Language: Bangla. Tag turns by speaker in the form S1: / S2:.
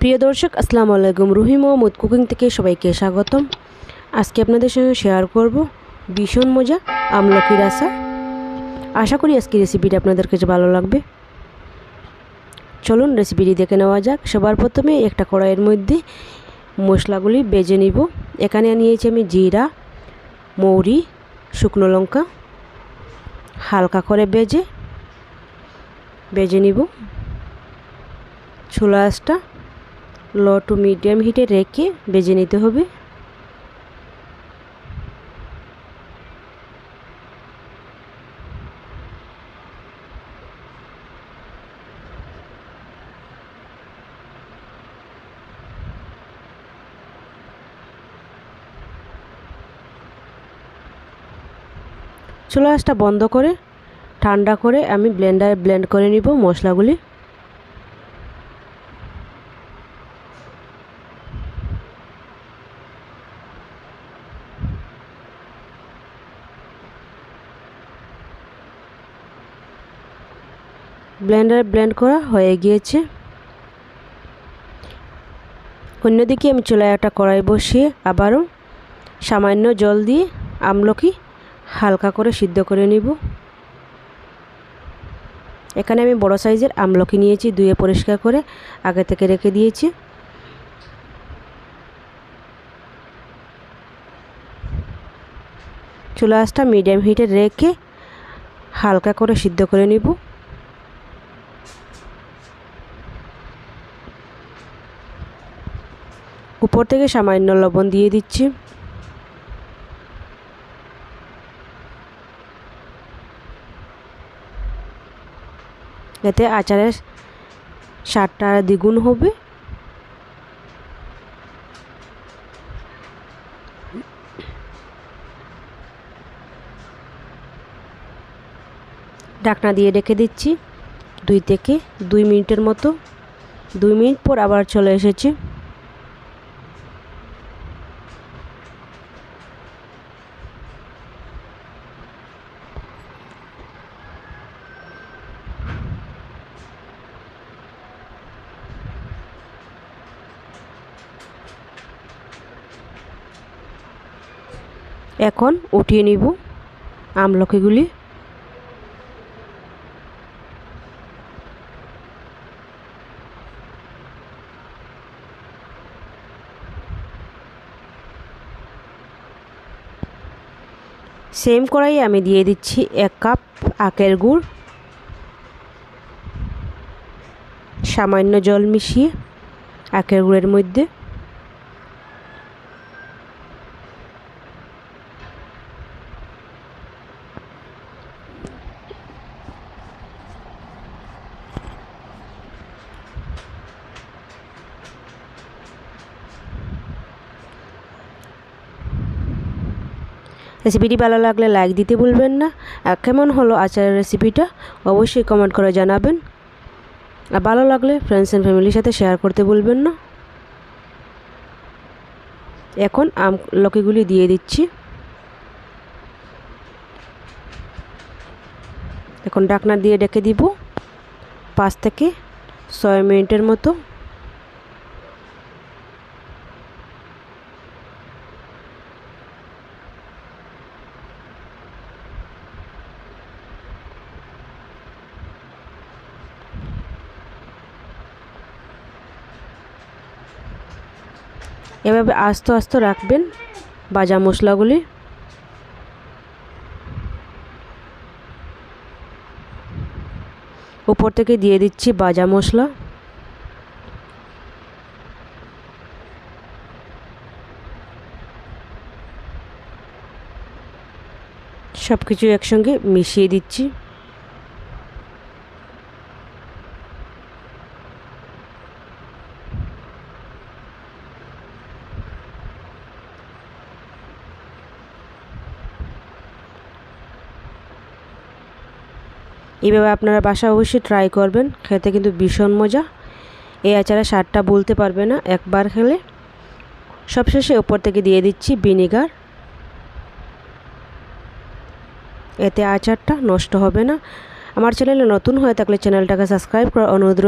S1: প্রিয় দর্শক, আসসালামু আলাইকুম। রুহি মোহাম্মদ কুকিং থেকে সবাইকে স্বাগতম। আজকে আপনাদের সঙ্গে শেয়ার করব ভীষণ মজা আমলকির আচার। আশা করি আজকে রেসিপিটা আপনাদের কাছে ভালো লাগবে। চলুন রেসিপিটি দেখে নেওয়া যাক। সবার প্রথমে একটা কড়াইয়ের মধ্যে মশলাগুলি ভেজে নিব। এখানে নিয়েছি আমি জিরা, মৌরি, শুকনো লঙ্কা হালকা করে ভেজে নিব। চুলা আঁচটা লো টু মিডিয়াম হিটে রেখে ভেজে নিতে হবে। চুলা আঁচটা বন্ধ করে ঠান্ডা করে আমি ব্লেন্ডারে ব্লেন্ড করে নিব মশলাগুলি। ব্লেন্ডারে ব্লেন্ড করা হয়ে গিয়েছে। অন্যদিকে আমি চুলায় একটা কড়াই বসিয়ে আবারও সামান্য জল দিয়ে আমলকি হালকা করে সিদ্ধ করে নিব। এখানে আমি বড় সাইজের আমলকি নিয়েছি, ধুয়ে পরিষ্কার করে আগে থেকে রেখে দিয়েছি। চুলা আঁচটা মিডিয়াম হিটে রেখে হালকা করে সিদ্ধ করে নিব। উপর থেকে সামান্য লবণ দিয়ে দিচ্ছি। এতে আচারের স্বাদটা দ্বিগুণ হবে। ঢাকনা দিয়ে রেখে দিচ্ছি 2 থেকে 2 মিনিটের মতো। 2 মিনিট পর আবার চলে এসেছে। এখন উঠিয়ে নিব আমলকিগুলি। সেম কড়াইয়ে আমি দিয়ে দিচ্ছি 1 কাপ আখের গুড়, সামান্য জল মিশিয়ে আখের গুড়ের মধ্যে। রেসিপিটি ভালো লাগলে লাইক দিতে ভুলবেন না। আর কেমন হলো আচারের রেসিপিটা অবশ্যই কমেন্ট করে জানাবেন। আর ভালো লাগলে ফ্রেন্ডস অ্যান্ড ফ্যামিলির সাথে শেয়ার করতে ভুলবেন না। এখন আমলকিগুলি দিয়ে দিচ্ছি। এখন ঢাকনা দিয়ে ঢেকে দিব 5 থেকে 6 মিনিটের মতো। এভাবে আস্তে আস্তে রাখবেন ভাজা মশলাগুলি। উপর থেকে দিয়ে দিচ্ছি ভাজা মশলা। সব কিছু একসঙ্গে মিশিয়ে দিচ্ছি। এইভাবে আপনারা বাসায় অবশ্যই ট্রাই করবেন, খেতে কিন্তু ভীষণ মজা। এই আচারের স্বাদটা বলতে পারবে না একবার খেলে। সবশেষে উপর থেকে দিয়ে দিচ্ছি ভিনেগার। এতে আচারটা নষ্ট হবে না। আমার চ্যানেলে নতুন হয়ে থাকলে চ্যানেলটাকে সাবস্ক্রাইব করার অনুরোধ রইল।